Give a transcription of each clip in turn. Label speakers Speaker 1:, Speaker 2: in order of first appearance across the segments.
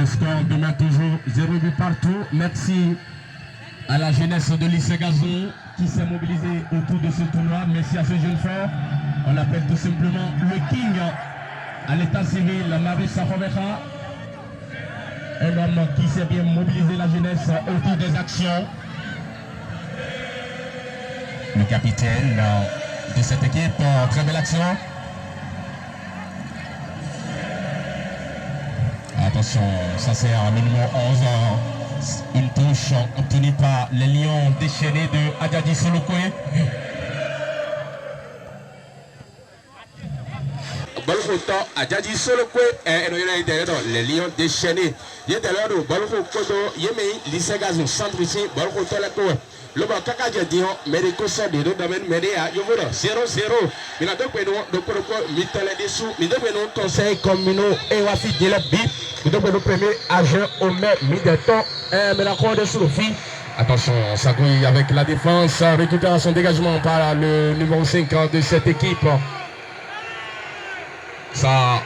Speaker 1: Le score demeure toujours 0 but partout. Merci à la jeunesse de lycée Gazon qui s'est mobilisée autour de ce tournoi. Merci à ce jeune frère. On l'appelle tout simplement le King à l'état civil, Marissa Rovera. Un homme qui sait bien mobiliser la jeunesse autour des actions. Le capitaine de cette équipe, très belle action. Attention, ça c'est un numéro 11. Une touche obtenue par les Lions déchaînés de Adjadji Solokwe. Balfoto Adjadji Solokwe les Lions déchaînés. Il y a d'ailleurs Balfoto Yemei lycée Gazon centre ici Balfoto la Kowe. Le bas kaka jadi Mérico Sadi do domaine Médéa Yovoda 0-0. Il a deux pénaux de Koroko Mitale dessous. Il deux pénaux conseil communaux et Wafi de la bip. Il deux pénaux premier agent au maire mi-temps. Mais la croix de Soufi. Attention, ça grouille avec la défense. Récupération dégagement par le numéro 5 de cette équipe. Ça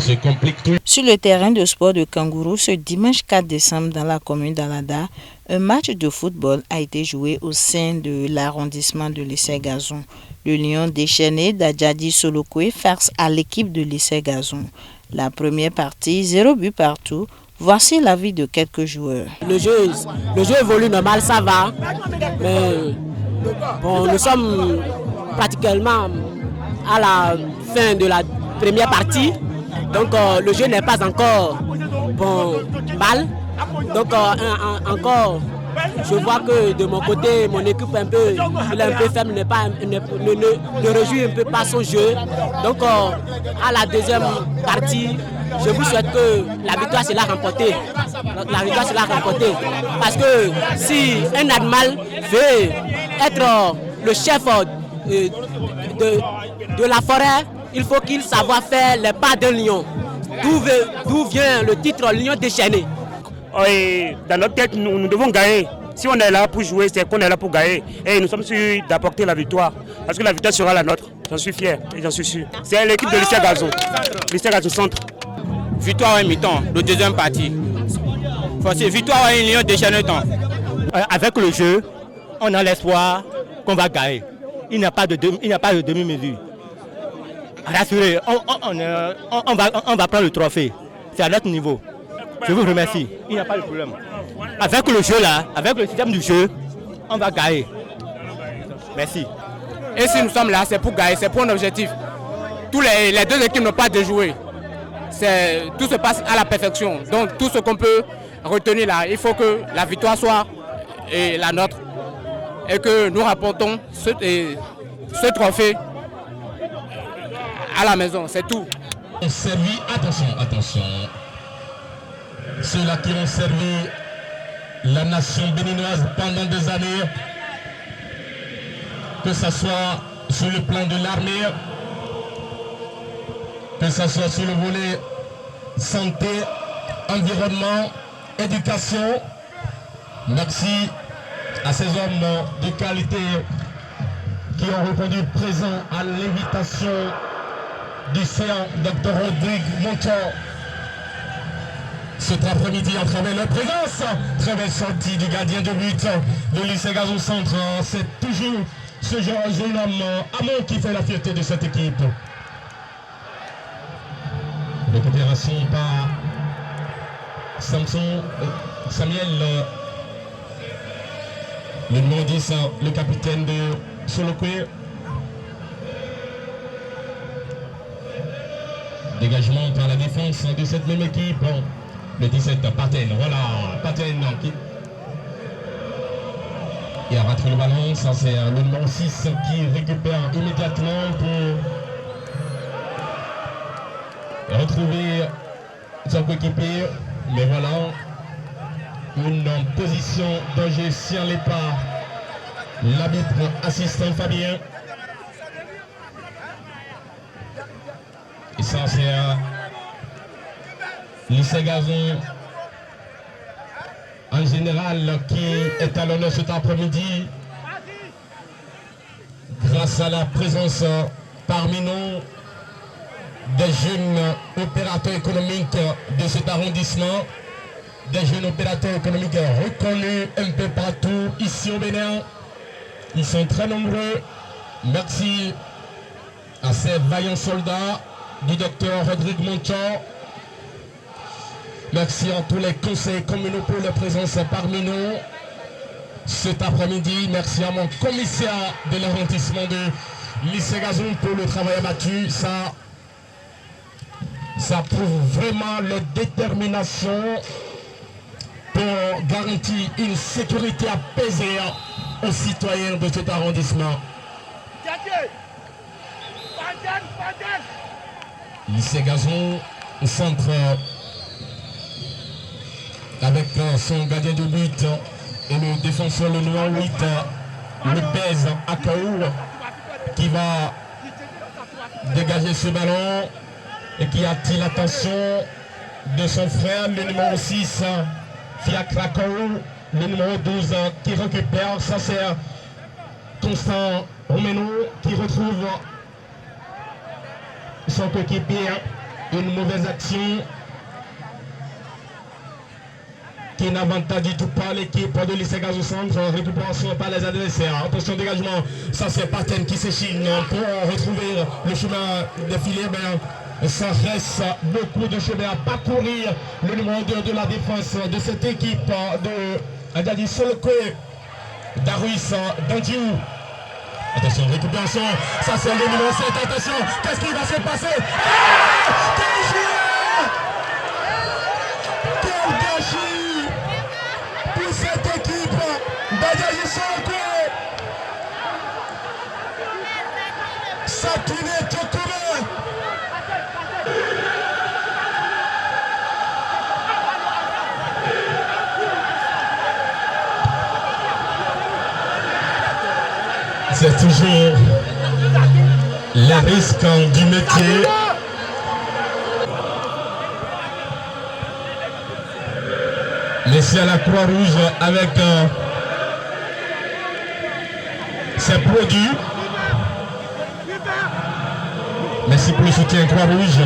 Speaker 1: se complique tout.
Speaker 2: Sur le terrain de sport de Kangourou, ce dimanche 4 décembre dans la commune d'Alada, un match de football a été joué au sein de l'arrondissement de lycée Gazon. Le Lion déchaîné d'Adjadji Solokwe face à l'équipe de lycée Gazon. La première partie, 0 but partout. Voici l'avis de quelques joueurs.
Speaker 3: Le jeu évolue normal, ça va. Mais bon, nous sommes pratiquement à la fin de la première partie. Donc le jeu n'est pas encore bon mal. Donc encore, je vois que de mon côté, mon équipe il est un peu faible, ne réjouit un peu pas son jeu. Donc à la deuxième partie, je vous souhaite que la victoire sera remportée. La victoire sera remportée. Parce que si un animal veut être le chef de la forêt, il faut qu'il sache faire les pas d'un lion. D'où vient le titre Lion déchaîné?
Speaker 4: Dans notre tête, nous devons gagner. Si on est là pour jouer, c'est qu'on est là pour gagner. Et nous sommes sûrs d'apporter la victoire. Parce que la victoire sera la nôtre. J'en suis fier et j'en suis sûr. C'est l'équipe de lycée Gazon. Lycée Gazon Centre.
Speaker 5: Victoire à mi-temps, de deuxième partie. Victoire à un Lion déchaîné.
Speaker 6: Avec le jeu, on a l'espoir qu'on va gagner. Il n'y a pas de demi-mesure. Rassurez, on va prendre le trophée. C'est à notre niveau. Je vous remercie. Il n'y a pas de problème. Avec le jeu là, avec le système du jeu, on va gagner. Merci.
Speaker 5: Et si nous sommes là, c'est pour gagner, c'est pour un objectif. Tous les deux équipes n'ont pas de jouer. Tout se passe à la perfection. Donc tout ce qu'on peut retenir là, il faut que la victoire soit la nôtre. Et que nous rapportons ce trophée à la maison, c'est tout.
Speaker 1: Servi, attention. Ceux-là qui ont servi la nation béninoise pendant des années, que ce soit sur le plan de l'armée, que ce soit sur le volet santé, environnement, éducation. Merci à ces hommes de qualité qui ont répondu présent à l'invitation du séant Dr Rodrigue Monton. Cet après-midi en très belle présence, très belle sortie du gardien de but de lycée Gazon Centre. C'est toujours ce jeune homme Amon qui fait la fierté de cette équipe. Récupération par Samuel, le numéro 10, le capitaine de Solokwe. Dégagement par la défense de cette même équipe. Le 17, Paten. Voilà, Paten qui a raté le ballon. Ça, c'est le numéro 6 qui récupère immédiatement pour retrouver son coéquipier. Mais voilà, une position danger sur les pas. L'arbitre assistant Fabien. Et ça, c'est lycée Gazon en général qui est à l'honneur cet après-midi grâce à la présence parmi nous des jeunes opérateurs économiques de cet arrondissement, des jeunes opérateurs économiques reconnus un peu partout ici au Bénin. Ils sont très nombreux. Merci à ces vaillants soldats du docteur Rodrigue Monchon. Merci à tous les conseils communaux pour leur présence parmi nous cet après-midi. Merci à mon commissaire de l'arrondissement de l'Issegazou pour le travail abattu. Ça prouve vraiment leur détermination pour garantir une sécurité apaisée aux citoyens de cet arrondissement. L'Issegazou au centre avec son gardien de but et le défenseur le numéro 8, le pèse Akaou, qui va dégager ce ballon et qui attire l'attention de son frère, le numéro 6, Fiacre Akaou, le numéro 12 qui récupère. Ça c'est Constant Romeno qui retrouve son coéquipier. Une mauvaise action qui n'avantage du tout pas l'équipe de l'Issegazou Centre. Récupération par les adversaires. Attention dégagement. Ça c'est Paten qui s'échine pour retrouver le chemin défilé. Ça reste beaucoup de chemin à parcourir. Le numéro 2 de la défense de cette équipe de Adjadji Solokwe, Daruis Dandiou. Attention, récupération. Ça c'est le numéro 7. Attention, qu'est-ce qui va se passer? Quel joueur! Quel gâchis pour cette équipe d'Adjadji Solokwe! Sakine Tokome! C'est toujours les risques du métier. Mais c'est à la Croix-Rouge avec ses produits. Merci pour le soutien Croix-Rouge.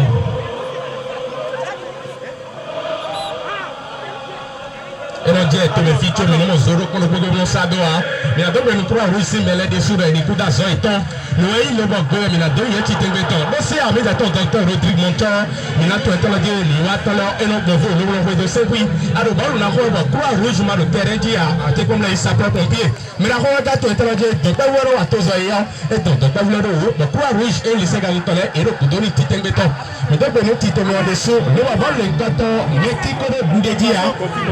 Speaker 1: Et on dit que mes filles, mais non, zoro qu'on peut donner ça doit. Mais à deux, nous crois russer, mais les dessous de l'écoute d'azon et temps. Nous ayons le bon goût, mais à deux, il y a un petit béton. Mais c'est à mes attentes, docteur Rodrigue Monchon. Mais là, tout est en train de dire, il y a tout l'heure, et non, bon, vous, nous l'avons de ce oui. Alors, bon, on a croix rouge, mais le terrain dit, à tes comme là, il s'appelle pompier. Mais la croix rouge, tout est en train de dire, docteur Wero, à tous ailleurs, et docteur Wero, le croix rouge, et les Ségalais, et le coup de petit béton. Mais donc, nous, petit béton en dessous, nous avons le gâteau, mais qui connaît Boudédi,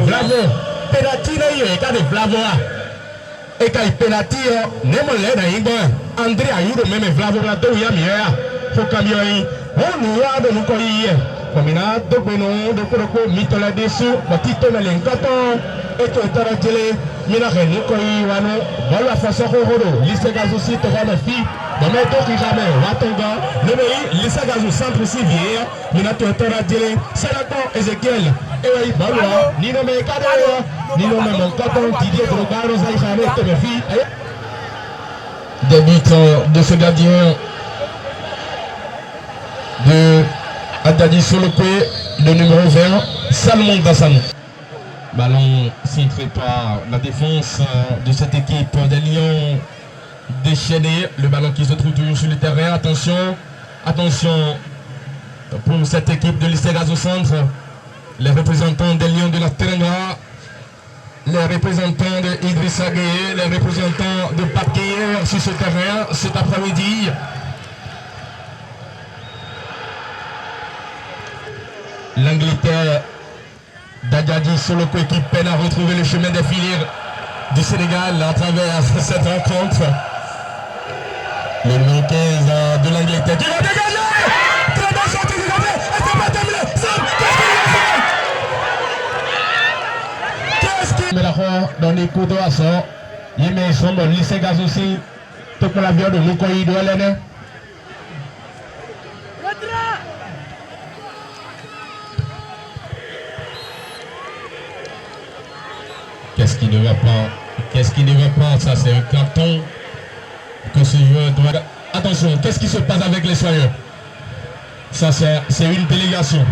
Speaker 1: bravo. Penalty na hiyo ikade Vlavoa eka penalty nemo le na igbo Andre Ayuro meme Vlavoa do ya miya ko kamio yi onu ya do ko yi komina do beno do ko mitola desu batito na lenkato eto tarajele mina renu ko yi wano bala faso ko horo l'Issegazou si to va fi Demain, donc, jamais, Watonga, le pays, l'Issegazou Centre aussi vieille, Minato Torajele, Sénateur Ezekiel, et Baloa, Nino Mekado, Nino Memonkaton, Didier Drogaro, Zaïkhane, Temefi. Début de ce gardien de Adjadji Solokwe, le numéro 20, Salomon Dassanou. Ballon centré par la défense de cette équipe des Lions déchaîné, le ballon qui se trouve toujours sur le terrain. Attention, attention pour cette équipe de l'Issegazou Centre, les représentants des Lions de la Teranga, les représentants de Idrissa Gueye, les représentants de Pape Gueye sur ce terrain cet après-midi. L'Angleterre d'Adjadji Solokwe qui peine à retrouver le chemin des filets du Sénégal à travers cette rencontre. Le numéro 15 de l'Angleterre qui va dégager. Très bien sorti du gardien. Et c'est pas terminé. Qu'est-ce qu'il met la croix dans les coups de hasard. Il met son bon l'Issegazou aussi. Tout pour la viande de Moukoyi de Hélène. Qu'est-ce qui ne va pas? Qu'est-ce qui ne va pas? Ça c'est un carton que ce joueur doit... Attention, qu'est-ce qui se passe avec les soigneurs? Ça, c'est une délégation.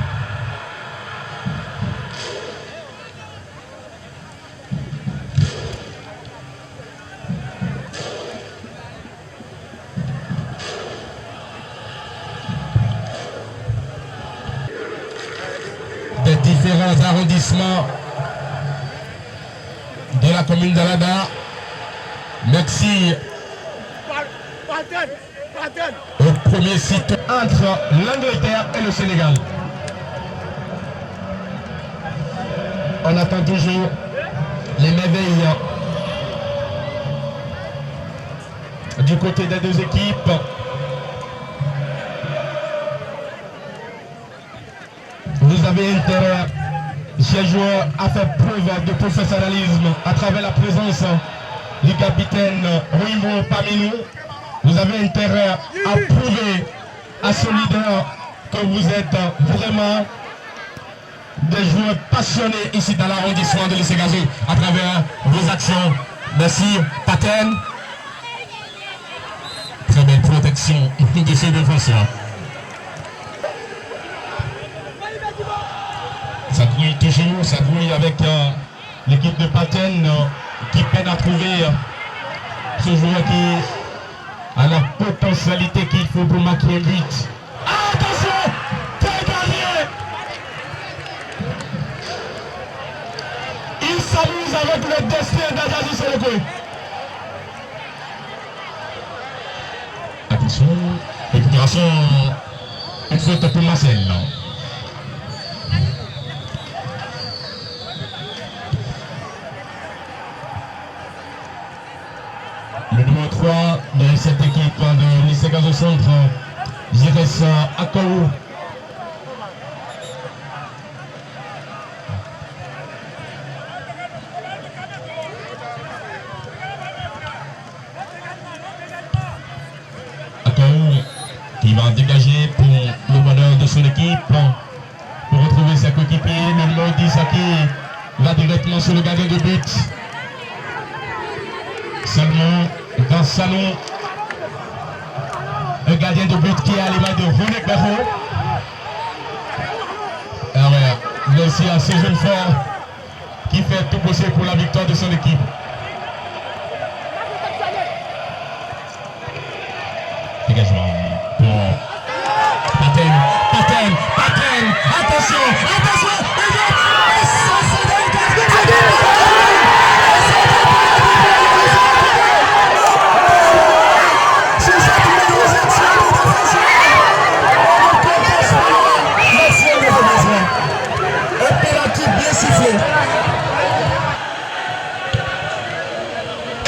Speaker 1: Des différents arrondissements de la commune d'Alada. Merci au premier site entre l'Angleterre et le Sénégal. On attend toujours les merveilles du côté des deux équipes. Vous avez intérêt, ces joueurs, à faire preuve de professionnalisme à travers la présence du capitaine Ruimo parmi nous. Vous avez intérêt à prouver à ce leader que vous êtes vraiment des joueurs passionnés ici dans l'arrondissement de l'Issegazou à travers vos actions. Merci, Paten. Très belle protection de ces défenseurs. Ça grouille toujours, ça grouille avec l'équipe de Paten qui peine à trouver ce joueur qui a la potentialité qu'il faut pour marquer un but. Attention, c'est gagné. Il s'amuse avec le destin d'Adjadji Solokwe. Attention, récupération, une faute pour Marcel. Le numéro 3 de cette équipe de l'Issegazou Centre, Jires Akaou. Akaou qui va dégager pour le bonheur de son équipe pour retrouver ses coéquipiers. Le numéro 10 qui va directement sur le gardien de but. Seulement dans le salon, un gardien de but qui est à l'image de René Berro. Il est aussi assez jeune fort qui fait tout possible pour la victoire de son équipe. Dégagement pour Paten, attention,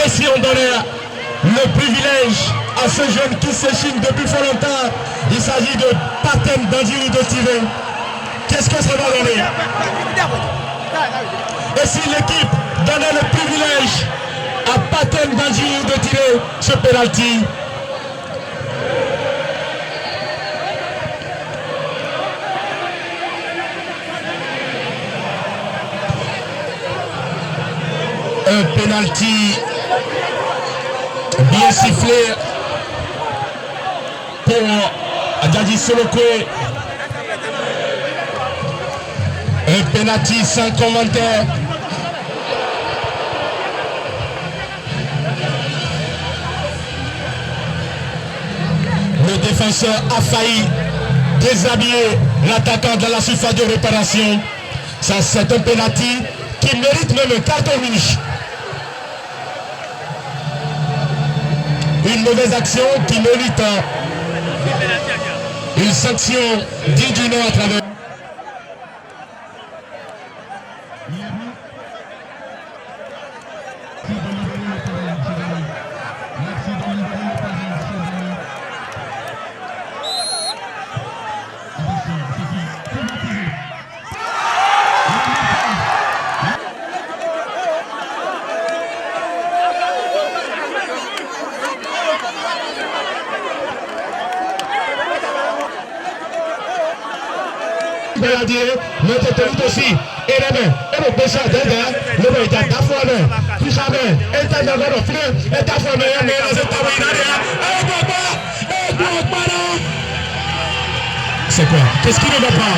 Speaker 1: et si on donnait le privilège à ce jeune qui s'échine depuis fort longtemps, il s'agit de Paten Dandirou de tirer. Qu'est-ce que ça va donner? Et si l'équipe donnait le privilège à Paten Dandirou de tirer ce penalty? Un penalty bien sifflé pour Adjadji Solokwe. Un penalty sans commentaire. Le défenseur a failli déshabiller l'attaquant dans la surface de réparation. Ça, c'est un penalty qui mérite même un carton rouge. Une mauvaise action qui mérite une sanction digne du nom à travers. Notre territoire aussi, et la main, et le péché de le est à ta foi, tout ça, et ta main, et ta foi,
Speaker 7: C'est quoi? Qu'est-ce qui ne va pas?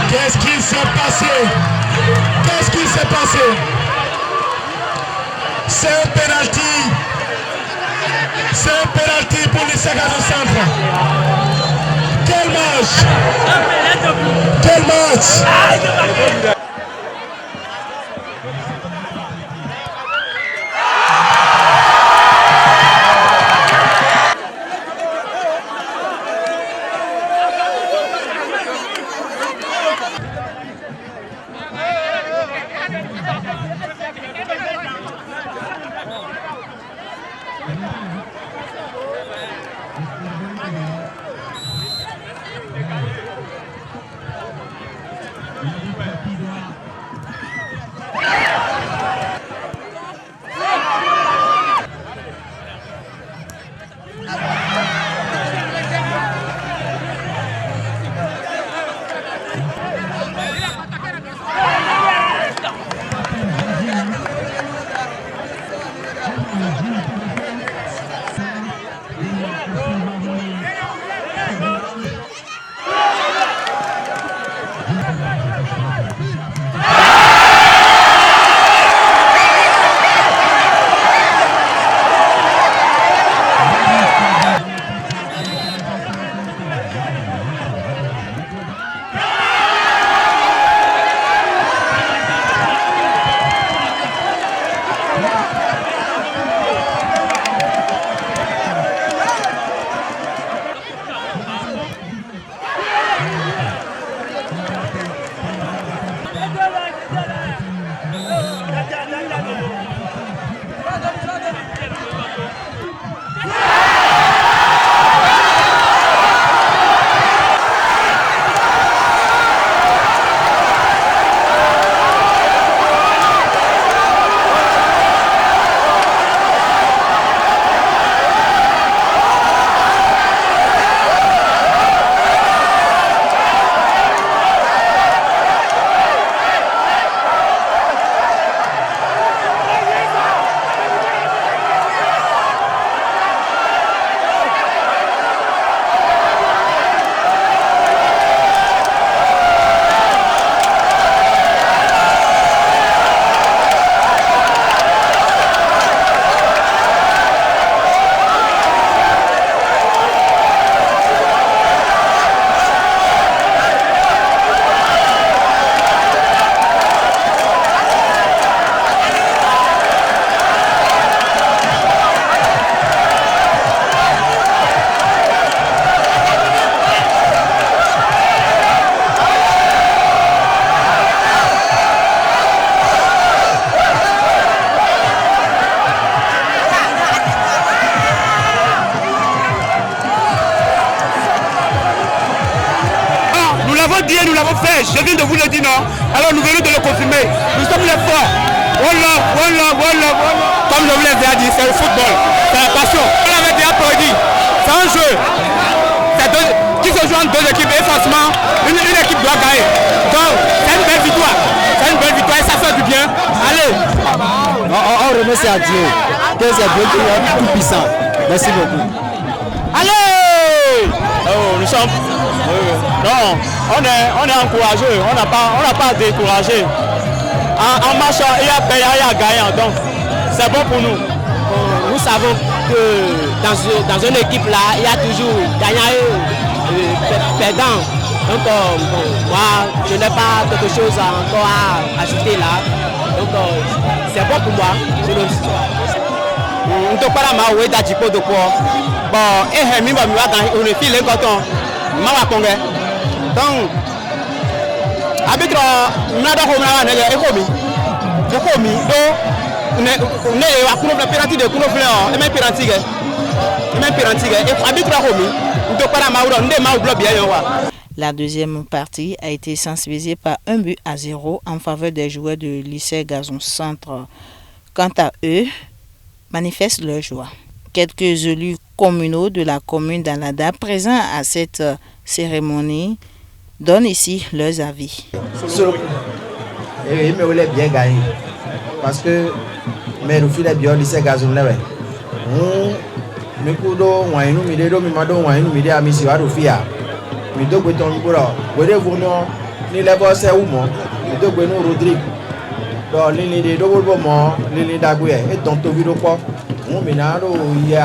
Speaker 7: Qu'est-ce qui s'est passé? Qu'est-ce qui s'est passé? C'est un penalty. C'est un penalty pour les Gazon Centre. Quel match! Quel match!
Speaker 4: Nous l'avons fait, je viens de vous le dire, non? Alors nous venons de le confirmer. Nous sommes les forts. Voilà.
Speaker 5: Comme je vous l'ai déjà dit, c'est le football, c'est la passion. On l'avait déjà produit, c'est un jeu. Qui se joue entre deux équipes et forcément, une équipe doit gagner. Donc, c'est une belle victoire. C'est une belle victoire et ça fait du bien. Allez.
Speaker 8: On remercie à Dieu que c'est Dieu qui est tout puissant. Merci beaucoup.
Speaker 5: Allez. Nous sommes... Non, on est encouragé, on n'a pas découragé. En marche, il y a payé, il y a gagnant, donc c'est bon pour nous.
Speaker 3: Nous savons que dans une équipe là, il y a toujours gagnant et perdant. Donc moi, je n'ai pas quelque chose encore à ajouter là. Donc c'est bon pour moi.
Speaker 5: Nous ne pas mal jouer d'Adjipo de quoi. Bon, et Hemi va me voir dans le fil et coton. Mawa Kongé. Donc, arbitre, nous avons ekomi. Donc, on est à couvrir la pénalité de couvrir et même pénalité. Et arbitre Romi, nous ne pas mal jouer, nous mal bien.
Speaker 2: La deuxième partie a été sensibilisée par 1-0 en faveur des joueurs de lycée Gazon Centre. Quant à eux, manifestent leur joie. Quelques élus communaux de la commune d'Alada présents à cette cérémonie donnent ici leurs avis.
Speaker 8: Il me voulait bien gagner parce que mais nous filons bien lycée Gazon là. Me kudo wainu midedo mi mado wainu mide amisi wa rufia. mi dogbe ton bura wede vono ni level se umo mi dogbe no Rodrigue do lini de dogo mo lini dagwe e ton to viro po mon minaro hier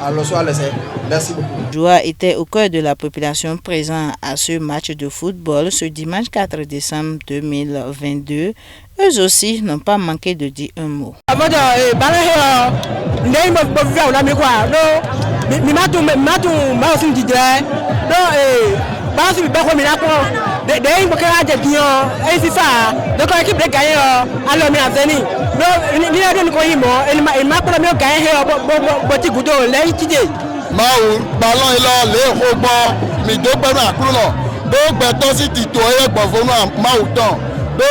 Speaker 8: à lo so alese. Merci beaucoup.
Speaker 2: Joie était au cœur de la population présente à ce match de football ce dimanche 4 décembre 2022. Eux aussi n'ont pas manqué de dire un mot.
Speaker 7: Mau ballon ilo le robo mi do pe na kulo do gbe to si ti to e gbo fo mau ton do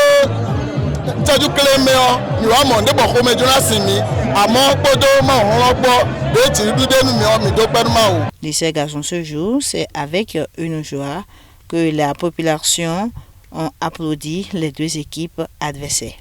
Speaker 7: taju kele me o mi wa mo nde bo ko me jona simi amo podo ma hon gbo de ti bi de mi o mi do pe mau.
Speaker 2: Lycée Gazon ce jour, c'est avec une joie que la population ont applaudi les deux équipes adversaires.